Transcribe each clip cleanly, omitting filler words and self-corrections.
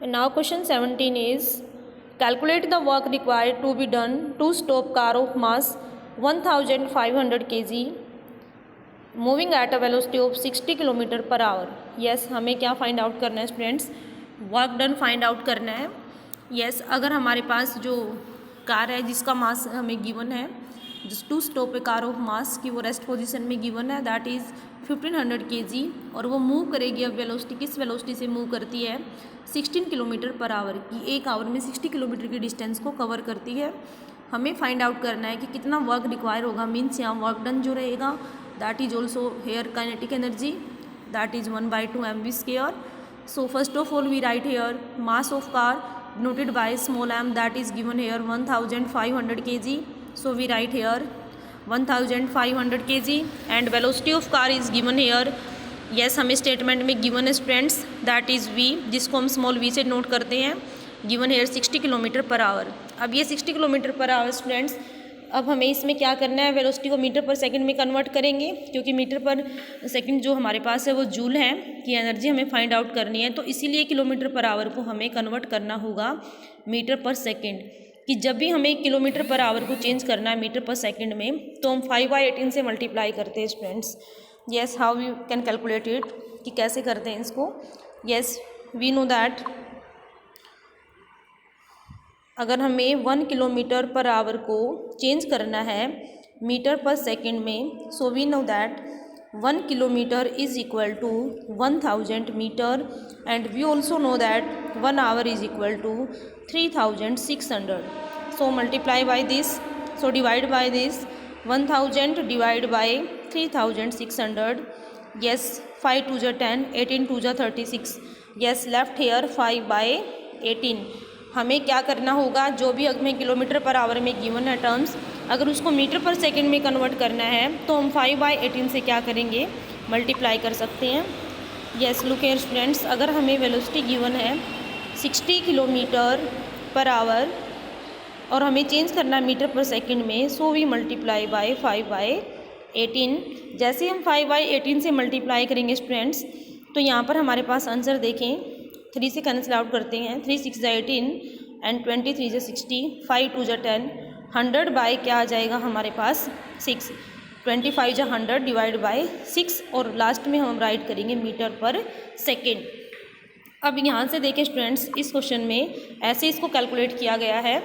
Now question 17 is calculate the work required to be done to stop car of mass 1500 kg moving at a velocity of 60 kilometre per our. Yes, हमें क्या find out करना है students? Work done find out करना है। Yes, अगर हमारे पास जो car है जिसका मास हमें गिवन है, just to stop a car of mass की वो रेस्ट पोजीशन में गिवन है, दैट इज़ 1500 kg और वो मूव करेगी। अब वेलोसिटी किस वेलोसिटी से मूव करती है? 16 किलोमीटर पर आवर की। एक आवर में 60 किलोमीटर की डिस्टेंस को कवर करती है। हमें फाइंड आउट करना है कि कितना वर्क रिक्वायर होगा। मीन्स यहाँ वर्क डन जो रहेगा that is also here kinetic energy, that is 1/2 mv². So first of all we write here mass of car denoted by small m, that is given here 1500 kg. So we write here 1500 kg and velocity of car is given here. yes, हमें statement में given है students, that is v, जिसको हम small v से note करते हैं। Given here 60 kilometre per our. अब ये 60 किलोमीटर पर आवर स्टूडेंट्स, अब हमें इसमें क्या करना है? वेलोसिटी को मीटर पर सेकंड में कन्वर्ट करेंगे, क्योंकि मीटर पर सेकंड जो हमारे पास है वो जूल है कि एनर्जी हमें फाइंड आउट करनी है। तो इसीलिए किलोमीटर पर आवर को हमें कन्वर्ट करना होगा मीटर पर सेकंड। कि जब भी हमें किलोमीटर पर आवर को चेंज करना है मीटर पर सेकंड में, तो हम 5/18 से मल्टीप्लाई करते हैं students. Yes, how you can calculate it, कि कैसे करते हैं इसको? येस, वी नो दैट अगर हमें 1 किलोमीटर पर आवर को चेंज करना है मीटर पर सेकंड में, so we know that 1 kilometre is equal to 1000 metre and we also know that 1 hour is equal to 3600. So multiply by this, so divide by this 1000 divide by 3600. yes, 5 2 जा 10, 18 2 जा 36. yes, left here 5/18. हमें क्या करना होगा? जो भी हमें kilometre per our में गिवन है टर्म्स, अगर उसको मीटर पर सेकंड में कन्वर्ट करना है तो हम 5/18 से क्या करेंगे? मल्टीप्लाई कर सकते हैं। येस, लुक हियर स्टूडेंट्स, अगर हमें वेलोसिटी गिवन है 60 किलोमीटर पर आवर और हमें चेंज करना है मीटर पर सेकंड में, सो वी मल्टीप्लाई बाय 5/18। जैसे हम 5/18 से मल्टीप्लाई करेंगे स्टूडेंट्स, तो यहाँ पर हमारे पास आंसर देखें, 3 से कैंसिल आउट करते हैं, 3 6 जा 18 एंड 23 जा 60, 5 2 जा 10, 100 बाय क्या आ जाएगा हमारे पास? 6, 25 जा 100 डिवाइड बाय 6 और लास्ट में हम राइट करेंगे मीटर पर सेकेंड। अब यहाँ से देखें स्टूडेंट्स, इस क्वेश्चन में ऐसे इसको कैलकुलेट किया गया है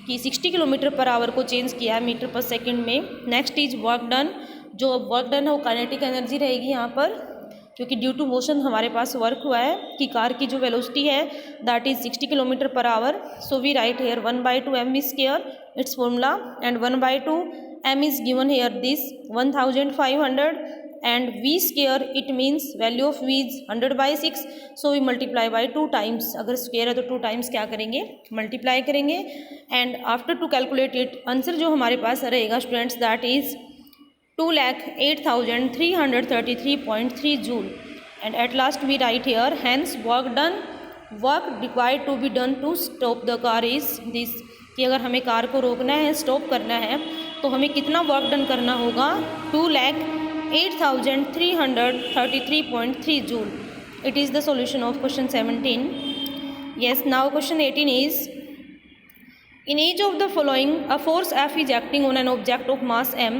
कि 60 किलोमीटर पर आवर को चेंज किया है मीटर पर सेकेंड में। नेक्स्ट इज वर्क डन, जो वर्क डन है वो काइनेटिक एनर्जी रहेगी यहाँ पर, क्योंकि ड्यू टू मोशन हमारे पास वर्क हुआ है कि कार की जो वेलोसिटी है that is 60 kilometre per hour. So we write here 1/2 mv², it's formula, and 1/2 m is given here this 1500 and v² it means value of v is 100/6. So we multiply by 2 times, अगर square है तो 2 times क्या करेंगे? Multiply करेंगे। And after to calculate it, answer जो हमारे पास रहेगा students that is 2,08,333.3 joule. And at last we write here, hence work done, work required to be done to stop the car is this, कि अगर हमें car को रोकना है, स्टॉप करना है, तो हमें कितना वर्क डन करना होगा? 2,08,333.3 joule. It is the solution of question 17. Yes, now question 18 is, in each of the following a force F is acting on an object of mass m.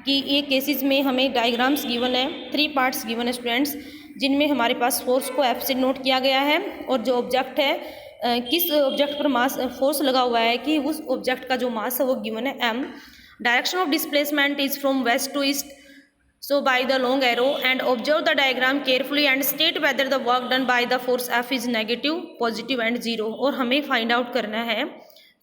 कि ये केसेस में हमें डायग्राम्स गिवन है, 3 parts given है students, जिनमें हमारे पास force को F से नोट किया गया है और जो ऑब्जेक्ट है, किस ऑब्जेक्ट पर मास फोर्स लगा हुआ है कि उस ऑब्जेक्ट का जो मास है वो गिवन है M. Direction of displacement is from west to east, so by the long arrow, and observe the diagram carefully and state whether the work done by the force F is negative, positive and zero. और हमें find out करना है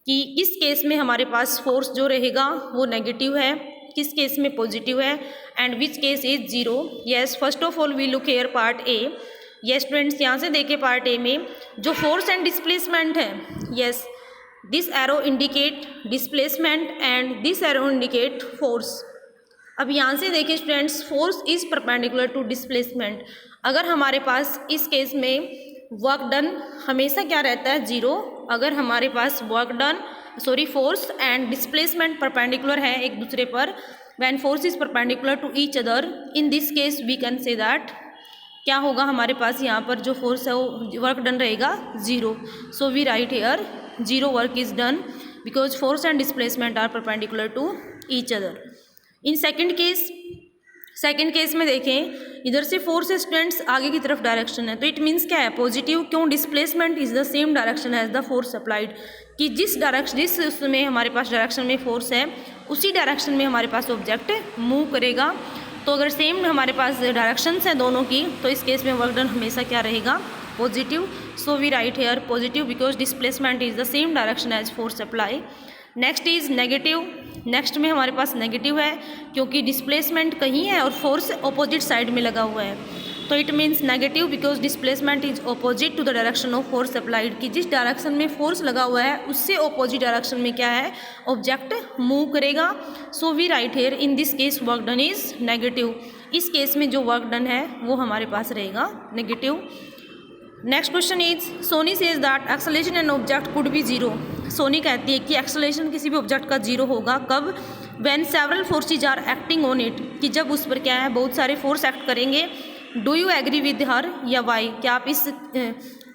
कि किस case में हमारे पास force जो रहेगा वो नेगेटिव है, किस केस में पॉजिटिव है, and which case is zero. Yes, first of all we look here part A. Yes students, यहाँ से देखें पार्ट ए में जो फोर्स एंड डिस्प्लेसमेंट है, yes, this arrow indicate displacement and this arrow indicate force. अब यहाँ से देखें students, force is perpendicular to displacement. अगर हमारे पास इस केस में वर्क डन हमेशा क्या रहता है? जीरो। अगर हमारे पास work done force and displacement perpendicular है एक दूसरे पर, when force is perpendicular to each other, in this case we can say that क्या होगा हमारे पास यहाँ पर जो फोर्स है वो वर्क डन रहेगा 0. So we write here 0 work is done because force and displacement are perpendicular to each other. In second case में देखें, इधर से फोर्स स्टूडेंट्स आगे की तरफ डायरेक्शन है, तो इट मीन्स क्या है पॉजिटिव. क्यों? Displacement is the same direction as the force applied, कि जिस उसमें हमारे पास डायरेक्शन में फोर्स है उसी डायरेक्शन में हमारे पास ऑब्जेक्ट मूव करेगा. तो अगर सेम हमारे पास डायरेक्शंस हैं दोनों की, तो इस केस में वर्क डन हमेशा क्या रहेगा? Positive. So we write here positive because displacement is the same direction as force apply. Next is negative. Next में हमारे पास नेगेटिव है क्योंकि डिस्प्लेसमेंट कहीं है और फोर्स ऑपोजिट साइड में लगा हुआ है, तो it means negative because displacement is opposite to the direction of force applied, कि जिस डायरेक्शन में फोर्स लगा हुआ है उससे ऑपोजिट डायरेक्शन में क्या है? ऑब्जेक्ट मूव करेगा. So we write here in this case work done is negative. इस केस में जो वर्क डन है वो हमारे पास रहेगा negative. Next question is Soni says that acceleration an object could be 0. Soni कहती है कि एक्सेलरेशन किसी भी ऑब्जेक्ट का 0 होगा कब? When several forces are acting on it, कि जब उस पर क्या है बहुत सारे फोर्स एक्ट करेंगे. Do you agree with her या वाई? क्या आप इस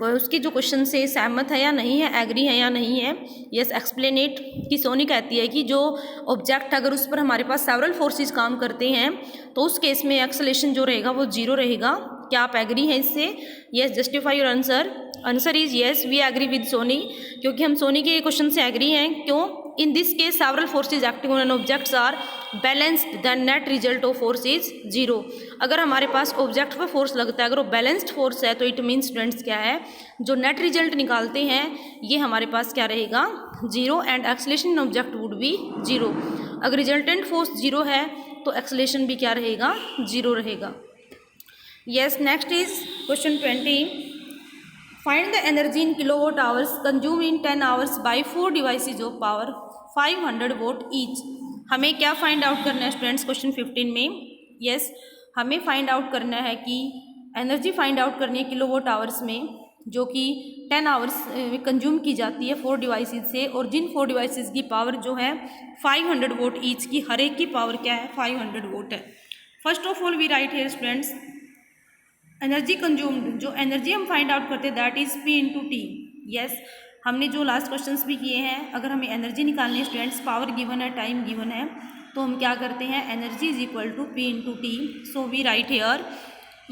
उसकी जो क्वेश्चन से सहमत है या नहीं है, एग्री है या नहीं है? Yes explain it. कि सोनी कहती है कि जो ऑब्जेक्ट अगर उस पर हमारे पास सेवरल फोर्सेज काम करते हैं तो उस केस में एक्सेलरेशन जो रहेगा वो 0 रहेगा. क्या आप एग्री हैं इससे? Yes justify your answer. Answer is yes we agree with Soni, क्योंकि हम सोनी के क्वेश्चन से एग्री हैं. क्यों? In this case several forces acting on an objects are balanced, the net result of force is 0. अगर हमारे पास ऑब्जेक्ट पर फोर्स लगता है, अगर वो बैलेंस्ड फोर्स है, तो इट मीन्स स्टूडेंट्स क्या है? जो नेट रिजल्ट निकालते हैं ये हमारे पास क्या रहेगा? 0. And acceleration in object would be 0. अगर रिजल्टेंट फोर्स 0 है तो एक्सेलरेशन भी क्या रहेगा? 0 रहेगा. Yes, next is question 20. Find the energy in kilowatt hours consumed in 10 hours by 4 devices of power 500 watt each. हमें क्या फाइंड आउट करना है स्टूडेंट्स क्वेश्चन 15 में? यस हमें फाइंड आउट करना है कि एनर्जी फाइंड आउट करनी है किलोवाट आवर्स में, जो कि 10 आवर्स में कंज्यूम की जाती है 4 डिवाइसेस से, और जिन 4 डिवाइसेस की पावर जो है 500 वोट ईच की, हर एक की पावर क्या है? 500 वोट है. First of all we write here students energy consumed, जो एनर्जी हम फाइंड आउट करते हैं that is P into T. Yes हमने जो लास्ट क्वेश्चंस भी किए हैं, अगर हमें एनर्जी निकालनी है स्टूडेंट्स, पावर गिवन है, टाइम गिवन है, तो हम क्या करते हैं? Energy is equal to P into T. So we write here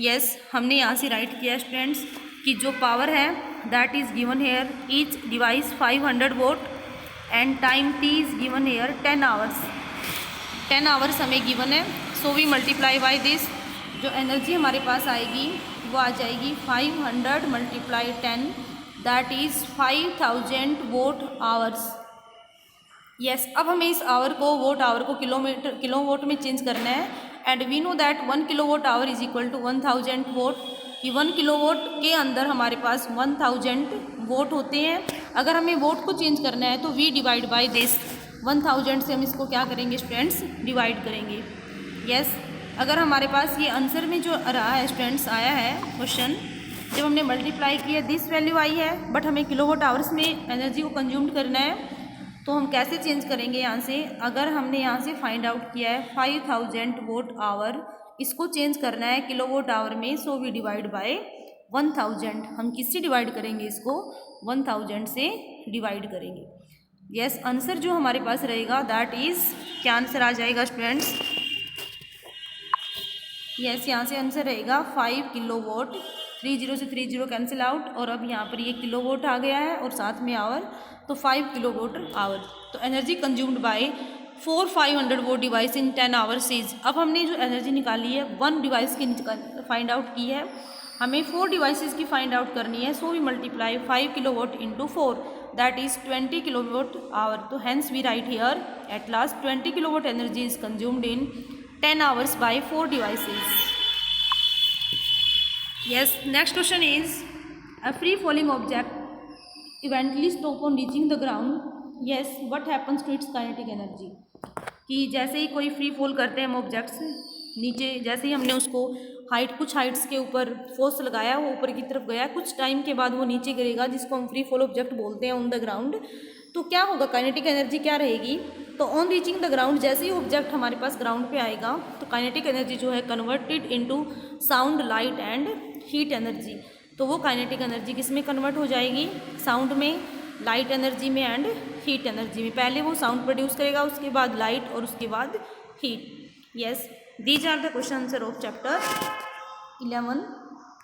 yes हमने यहाँ से राइट किया स्टूडेंट्स कि जो पावर है that is given here each device 500 watt and time T is given here 10 hours. 10 hours हमें गिवन है. So we multiply by this, जो एनर्जी हमारे पास आएगी वो आ जाएगी 500 multiply 10 that is 5000 watt hours. Yes अब हमें इस आवर को, वोट आवर को किलो वोट में चेंज करना है. And we know that 1 kilowatt hour is equal to 1000 vote, कि 1 किलोवाट के अंदर हमारे पास 1000 वोट होते हैं. अगर हमें वोट को चेंज करना है तो वी डिवाइड बाई दिस 1000 से हम इसको क्या करेंगे स्टूडेंट्स? डिवाइड करेंगे. यस अगर हमारे पास ये आंसर में जो रहा है स्टूडेंट्स आया है क्वेश्चन, जब हमने मल्टीप्लाई किया दिस वैल्यू आई है, बट हमें किलोवाट आवर्स में एनर्जी को कंज्यूम करना है, तो हम कैसे चेंज करेंगे यहाँ से? अगर हमने यहाँ से फाइंड आउट किया है 5000 वोट आवर, इसको चेंज करना है किलोवाट आवर में, सो वी डिवाइड बाय 1000. हम किससे डिवाइड करेंगे इसको? 1000 से डिवाइड करेंगे. यस आंसर जो हमारे पास रहेगा दैट इज़, क्या आंसर आ जाएगा स्टूडेंट्स? यस यहाँ से आंसर रहेगा 5 किलोवाट. 30 से 30 कैंसिल आउट, और अब यहाँ पर ये किलोवाट आ गया है और साथ में आवर, तो 5 किलोवाट आवर. तो energy consumed by 500 vote device in 10 hours is. अब हमने जो एनर्जी निकाली है 1 डिवाइस की फाइंड आउट की है, हमें 4 डिवाइसेस की फाइंड आउट करनी है. So we multiply 5 kilowatt into 4 that is 20 kilowatt hour. तो hence we write here at last 20 kilowatt energy is consumed in 10 hours by 4 devices. Yes, next question is a free falling object eventually stop on reaching the ground. Yes, what happens to its kinetic energy? कि जैसे ही कोई free fall करते हैं हम objects नीचे, जैसे ही हमने उसको कुछ हाइट्स के ऊपर फोर्स लगाया, वो ऊपर की तरफ गया, कुछ टाइम के बाद वो नीचे गिरेगा, जिसको हम फ्री फॉल ऑब्जेक्ट बोलते हैं ऑन द ग्राउंड. तो क्या होगा? काइनेटिक एनर्जी क्या रहेगी? तो ऑन रीचिंग द ग्राउंड, जैसे ही ऑब्जेक्ट हमारे पास ग्राउंड पे आएगा तो काइनेटिक एनर्जी जो है converted into sound, light and heat energy, तो वो काइनेटिक एनर्जी किस में कन्वर्ट हो जाएगी, साउंड में, लाइट एनर्जी में एंड हीट एनर्जी में। पहले वो साउंड प्रोड्यूस करेगा, उसके बाद लाइट और उसके बाद heat. Yes, these are the question answer of chapter 11।